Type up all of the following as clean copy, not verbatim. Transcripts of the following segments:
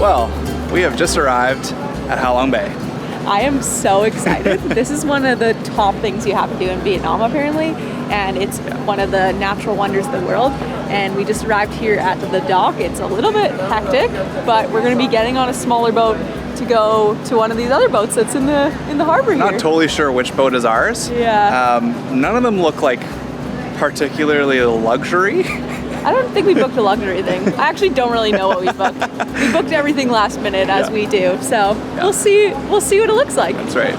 Well, we have just arrived at Ha Bay. I am so excited. This is one of the top things you have to do in Vietnam apparently, and it's one of the natural wonders of the world. And we just arrived here at the dock. It's a little bit hectic, but we're going to be getting on a smaller boat to go to one of these other boats that's in the harbor here. Not totally sure which boat is ours. Yeah. None of them look like particularly luxury. I don't think we booked a luxury thing. I actually don't really know what we booked. We booked everything last minute as we do, so we'll see what it looks like. That's right.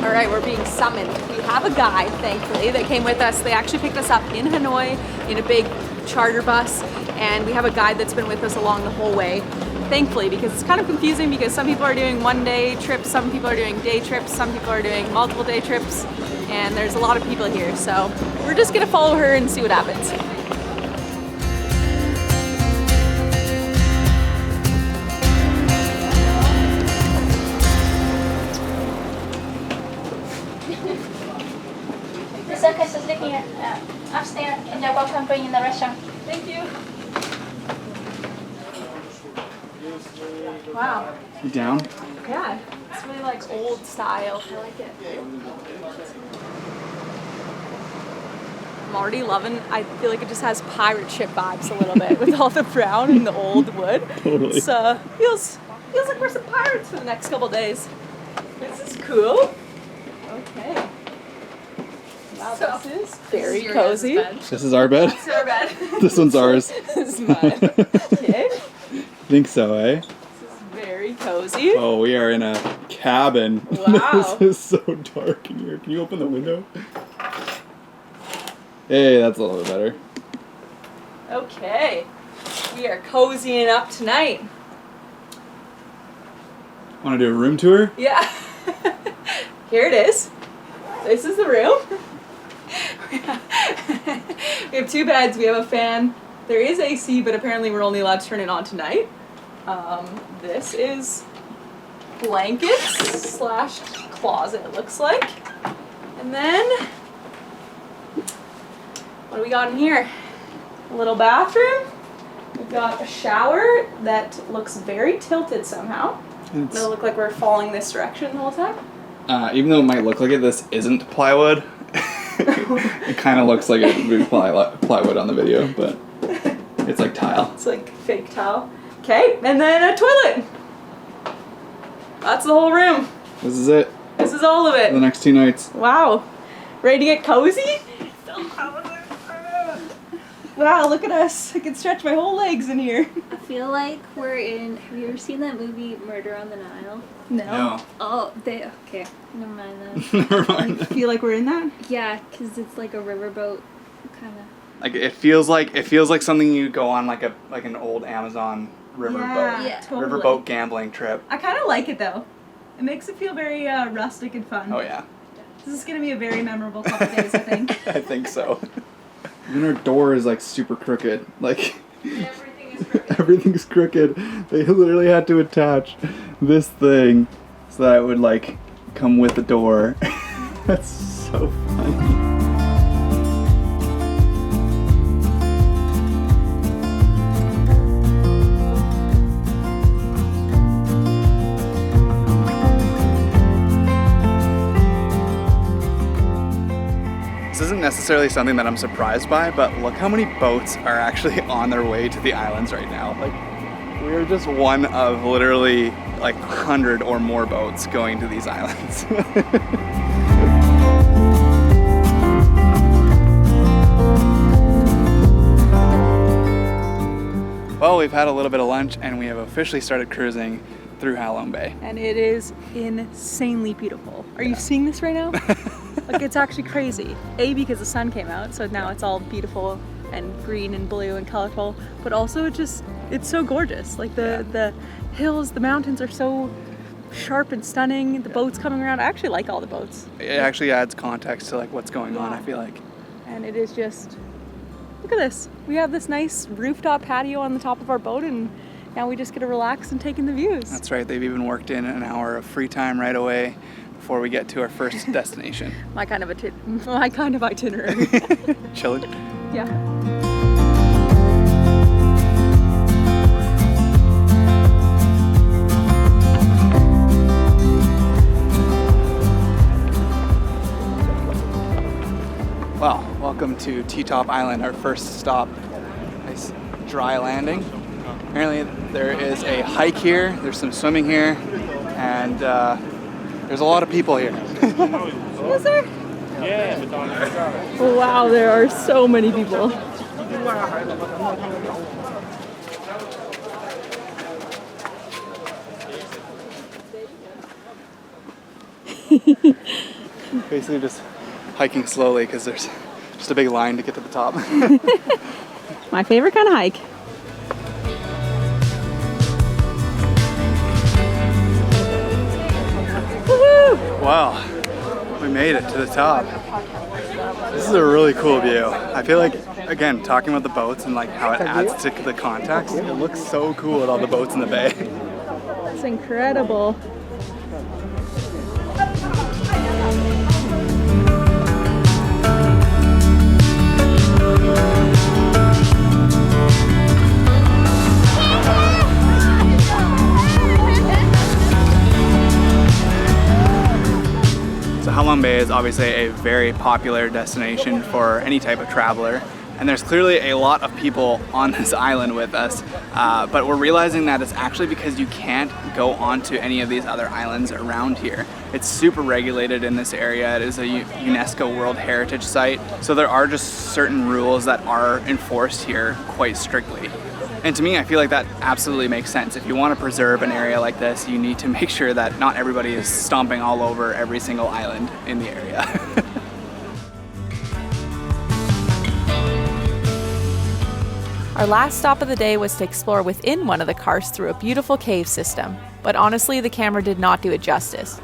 All right, we're being summoned. We have a guide, thankfully, that came with us. They actually picked us up in Hanoi in a big charter bus, and we have a guide that's been with us along the whole way, thankfully, because it's kind of confusing because some people are doing one-day trips, some people are doing day trips, some people are doing multiple day trips, and there's a lot of people here, so we're just gonna follow her and see what happens. The circus is looking at upstairs and they're welcome bringing in the restaurant. Thank you. Wow. You down? Yeah, it's really like old style. I like it. I'm already loving, I feel like it just has pirate ship vibes a little bit with all the brown and the old wood. Totally. So feels like we're some pirates for the next couple days. This is cool. Okay. Wow, So, this is very your cozy. guys' bed. This is our bed? This is our bed. This one's ours. This is mine. Okay. Think so, eh? This is very cozy. Oh, we are in a cabin. Wow. This is so dark in here. Can you open the window? Hey, that's a little bit better. Okay. We are cozying up tonight. Want to do a room tour? Yeah. Here it is. This is the room. We have two beds, we have a fan. There is AC, but apparently we're only allowed to turn it on tonight. This is blankets / closet, it looks like. And then, what do we got in here? A little bathroom. We've got a shower that looks very tilted somehow. It'll look like we're falling this direction the whole time. Even though it might look like it, this isn't plywood. It kind of looks like it would be plywood on the video, but it's like tile. It's like fake tile. Okay, and then a toilet. That's the whole room. This is it. This is all of The it. next 2 nights. Wow. Ready to get cozy? Wow, look at us. I can stretch my whole legs in here. I feel like we're in. Have you ever seen that movie Murder on the Nile? No. Oh, okay. Never mind then. Never mind. I feel like we're in that. Yeah, because it's like a riverboat kind of. Like it feels like something you go on like an old Amazon riverboat. Yeah. Totally. Riverboat gambling trip. I kind of like it though. It makes it feel very rustic and fun. Oh yeah. This is going to be a very memorable couple days, I think. I think so. Even our door is like super crooked. Like Everything is crooked. everything's crooked. They literally had to attach this thing so that it would like come with the door. That's so funny. This isn't necessarily something that I'm surprised by, but look how many boats are actually on their way to the islands right now. Like, we are just one of literally like 100 or more boats going to these islands. Well, we've had a little bit of lunch and we have officially started cruising through Ha Bay. And it is insanely beautiful. Are you seeing this right now? Like, it's actually crazy. A, because the sun came out, so now it's all beautiful and green and blue and colorful, but also it's so gorgeous. Like the hills, the mountains are so sharp and stunning. The boats coming around. I actually like all the boats. It actually adds context to like what's going on, I feel like. And it is just, look at this. We have this nice rooftop patio on the top of our boat, and now we just get to relax and take in the views. That's right, they've even worked in an hour of free time right away before we get to our first destination. My kind of itinerary. Chilling. Yeah. welcome to T-Top Island, our first stop. Nice dry landing. Apparently there is a hike here, there's some swimming here, and there's a lot of people here. Is there? Yeah. Wow, there are so many people. Basically just hiking slowly because there's just a big line to get to the top. My favorite kind of hike. Woohoo! Wow, we made it to the top. This is a really cool view. I feel like, again, talking about the boats and like how it adds to the context, it looks so cool with all the boats in the bay. It's incredible. So Ha Bay is obviously a very popular destination for any type of traveler, and there's clearly a lot of people on this island with us, but we're realizing that it's actually because you can't go onto any of these other islands around here. It's super regulated in this area. It is a UNESCO World Heritage Site, so there are just certain rules that are enforced here quite strictly. And to me, I feel like that absolutely makes sense. If you want to preserve an area like this, you need to make sure that not everybody is stomping all over every single island in the area. Our last stop of the day was to explore within one of the karsts through a beautiful cave system, but honestly, the camera did not do it justice.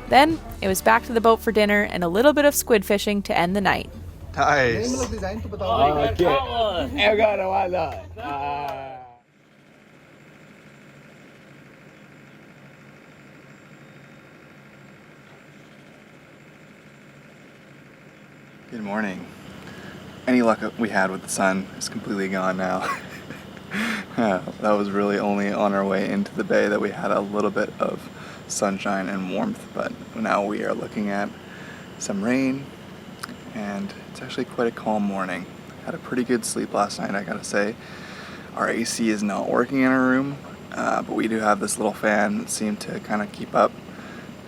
Then, it was back to the boat for dinner and a little bit of squid fishing to end the night. Nice. Good morning. Any luck we had with the sun is completely gone now. That was really only on our way into the bay that we had a little bit of sunshine and warmth, but now we are looking at some rain, and it's actually quite a calm morning. Had a pretty good sleep last night, I gotta say. Our AC is not working in our room, but we do have this little fan that seemed to kind of keep up,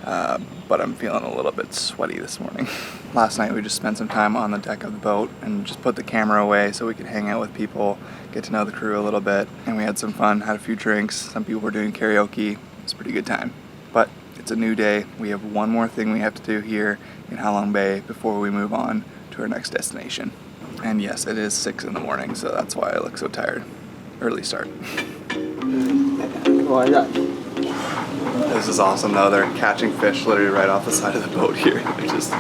but I'm feeling a little bit sweaty this morning. Last night we just spent some time on the deck of the boat and just put the camera away so we could hang out with people, get to know the crew a little bit, and we had some fun, had a few drinks, some people were doing karaoke. It's a pretty good time. But it's a new day. We have one more thing we have to do here in Ha Bay before we move on to our next destination. And yes, it is 6 in the morning, so that's why I look so tired. Early start. This is awesome though. They're catching fish literally right off the side of the boat here. They're just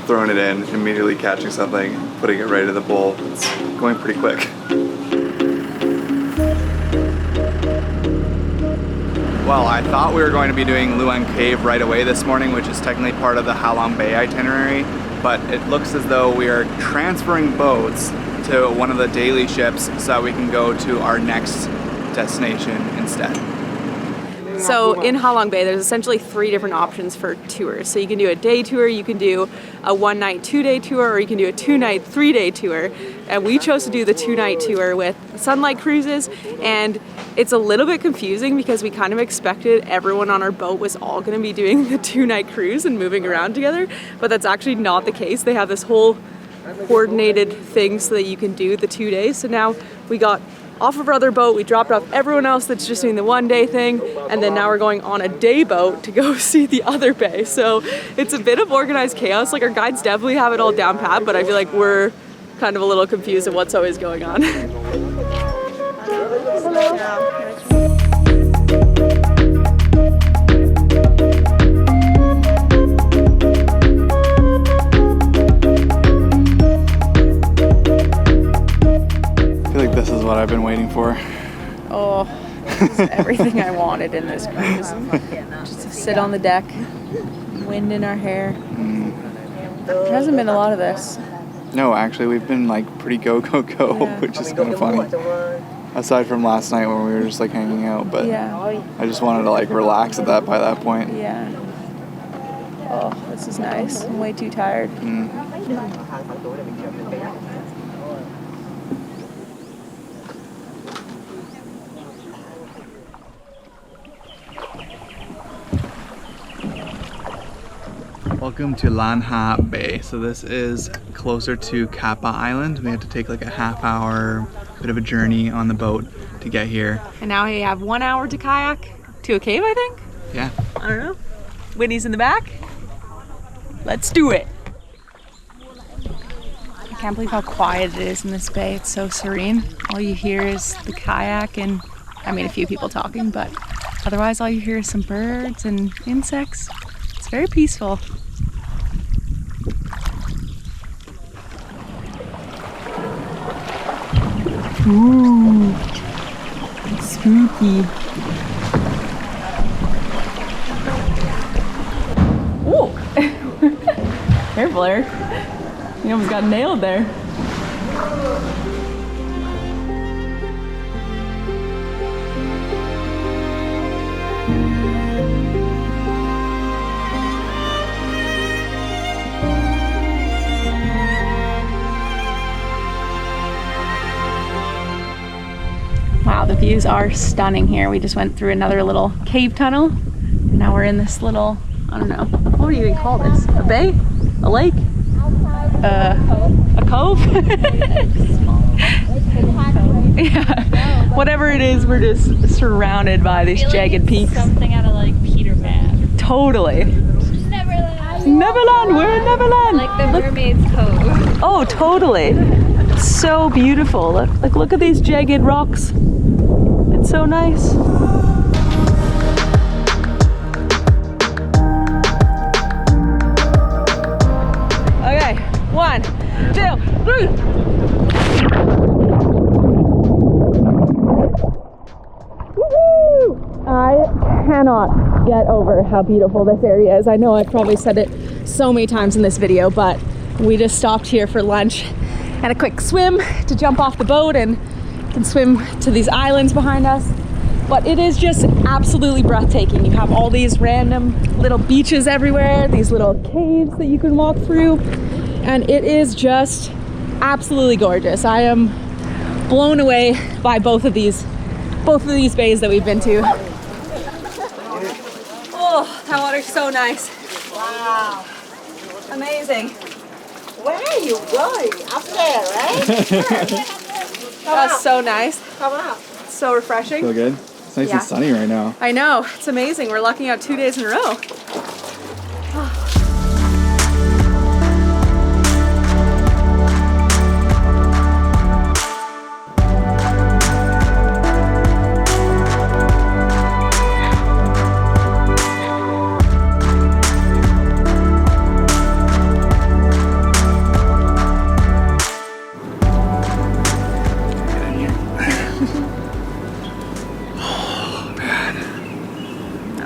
throwing it in, immediately catching something, putting it right in the bowl. It's going pretty quick. Well, I thought we were going to be doing Luon Cave right away this morning, which is technically part of the Ha Bay itinerary, but it looks as though we are transferring boats to one of the daily ships so that we can go to our next destination instead. So in Ha Bay, there's essentially 3 different options for tours. So you can do a day tour, you can do a 1-night, 2-day tour, or you can do a 2-night, 3-day tour. And we chose to do the 2-night tour with Sunlight Cruises, and it's a little bit confusing because we kind of expected everyone on our boat was all going to be doing the 2-night cruise and moving around together, but that's actually not the case. They have this whole coordinated thing so that you can do the 2 days. So now we got off of our other boat, we dropped off everyone else that's just doing the 1-day thing, and then now we're going on a day boat to go see the other bay. So it's a bit of organized chaos. Like, our guides definitely have it all down pat, but I feel like we're kind of a little confused at what's always going on. This is what I've been waiting for. Oh, this is everything I wanted in this cruise. Just to sit on the deck, wind in our hair. There hasn't been a lot of this. No, actually, we've been like pretty go, Yeah. which is kind of funny. Aside from last night when we were just like hanging out, but Yeah. I just wanted to like relax by that point. Yeah. Oh, this is nice. I'm way too tired. Welcome to Lan Ha Bay. So this is closer to Kappa Island. We had to take like a half-hour bit of a journey on the boat to get here. And now we have 1 hour to kayak to a cave, I think? Yeah. I don't know. Whitney's in the back. Let's do it. I can't believe how quiet it is in this bay. It's so serene. All you hear is the kayak and, I mean, a few people talking, but otherwise all you hear is some birds and insects. It's very peaceful. Ooh, spooky. Ooh, careful, Eric. You almost got nailed there. Wow, the views are stunning here. We just went through another little cave tunnel. And now we're in this little, I don't know, what do you even call this? A bay? A lake? A cove? Yeah, whatever it is, we're just surrounded by these jagged peaks. Something out of like Peter Pan. Totally. Neverland. Neverland, we're in Neverland. Like the Mermaid's Cove. Oh, totally. So beautiful. Look at these jagged rocks. It's so nice. Okay, 1, 2, 3. Woohoo! I cannot get over how beautiful this area is. I know I've probably said it so many times in this video, but we just stopped here for lunch and a quick swim to jump off the boat and can swim to these islands behind us. But it is just absolutely breathtaking. You have all these random little beaches everywhere, these little caves that you can walk through, and it is just absolutely gorgeous. I am blown away by both of these bays that we've been to. Oh, that water's so nice. Wow. Amazing. Where are you going? Up there, right? That's so nice. Come out. So refreshing. So good. It's nice Yeah. and sunny right now. I know, it's amazing. We're lucking out 2 days in a row.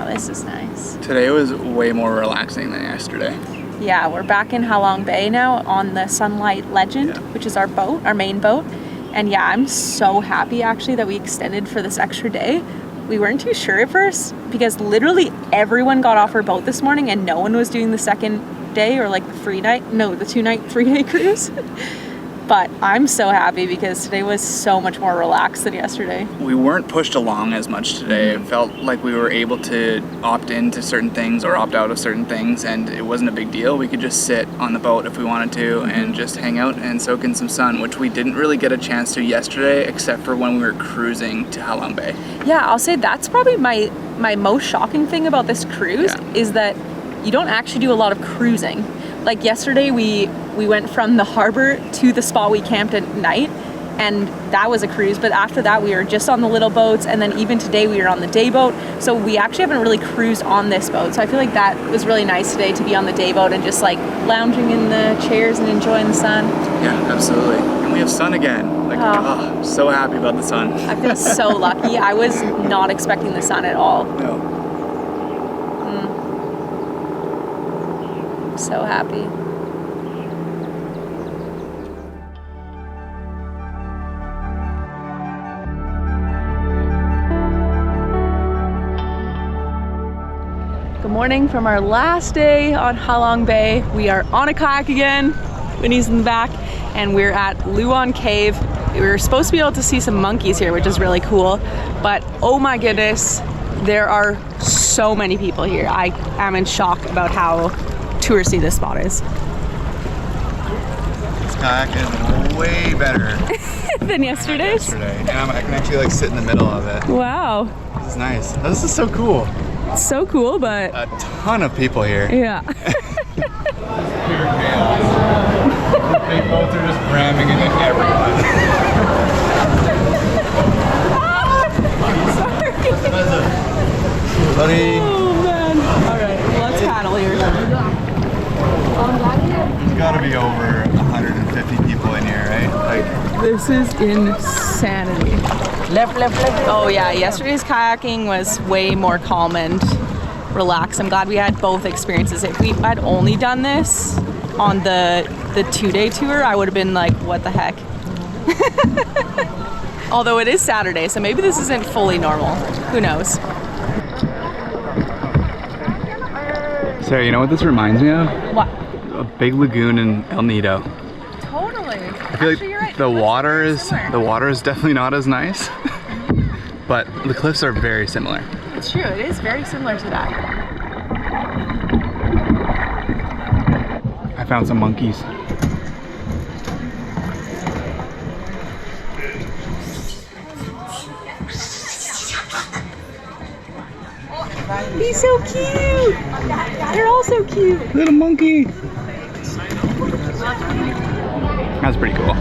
This is nice. Today was way more relaxing than yesterday. Yeah, we're back in Ha Long Bay now on the Sunlight Legend, which is our boat, our main boat. And yeah, I'm so happy actually that we extended for this extra day. We weren't too sure at first because literally everyone got off our boat this morning and no one was doing the second day or like the 2-night, 3-day cruise. But I'm so happy because today was so much more relaxed than yesterday. We weren't pushed along as much today. It felt like we were able to opt into certain things or opt out of certain things, and it wasn't a big deal. We could just sit on the boat if we wanted to and just hang out and soak in some sun, which we didn't really get a chance to yesterday except for when we were cruising to Ha Long Bay. Yeah, I'll say that's probably my most shocking thing about this cruise is that you don't actually do a lot of cruising. Like yesterday we went from the harbor to the spot we camped at night, and that was a cruise, but after that we were just on the little boats, and then even today we were on the day boat, so we actually haven't really cruised on this boat. So I feel like that was really nice today to be on the day boat and just like lounging in the chairs and enjoying the sun. Yeah, absolutely. And we have sun again. Like, so happy about the sun. I feel so lucky. I was not expecting the sun at all. No. So happy. Good morning from our last day on Ha Long Bay. We are on a kayak again. Winnie's in the back, and we're at Luon Cave. We were supposed to be able to see some monkeys here, which is really cool, but oh my goodness, there are so many people here. I am in shock about how touristy this spot is. This kayak is way better Than yesterday's? yesterday, and I can actually like sit in the middle of it. Wow. This is nice. This is so cool. It's so cool, but A ton of people here. yeah. Pure chaos. The big boats are just ramming into everyone. Buddy. Oh man. All right, let's paddle here. There's gotta be over 150 people in here, right? Like, This is insanity. Left. Oh yeah, yesterday's kayaking was way more calm and relaxed. I'm glad we had both experiences. If we had only done this on the 2-day tour, I would have been like, what the heck? Although it is Saturday, so maybe this isn't fully normal. Who knows? Sarah, you know what this reminds me of? What? A big lagoon in El Nido. Totally. I feel like the water is definitely not as nice, but the cliffs are very similar. It's true, it is very similar to that. I found some monkeys. He's so cute! They're all so cute! Little monkey! That's pretty cool.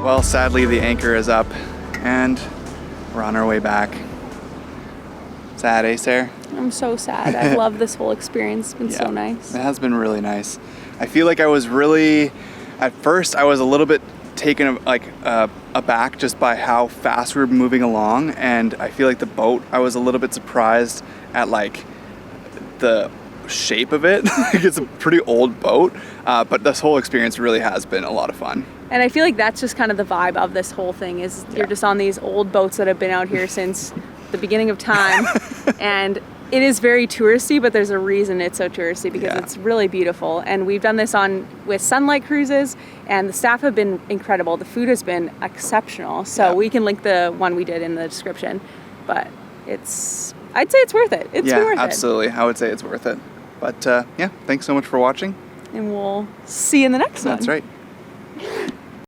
Well, sadly the anchor is up and we're on our way back. Sad, eh, Sarah? I'm so sad. I've loved this whole experience. It's been so nice. It has been really nice. I feel like I was really, at first I was a little bit taken aback just by how fast we were moving along, and I feel like the boat, I was a little bit surprised at like the shape of it. It's a pretty old boat, but this whole experience really has been a lot of fun. And I feel like that's just kind of the vibe of this whole thing is you're just on these old boats that have been out here since the beginning of time. And it is very touristy, but there's a reason it's so touristy because it's really beautiful. And we've done this with sunlight cruises, and the staff have been incredible. The food has been exceptional. So we can link the one we did in the description. But I'd say it's worth it. It's been worth absolutely. I would say it's worth it. But yeah, thanks so much for watching. it. And we'll see you in the next one. That's right.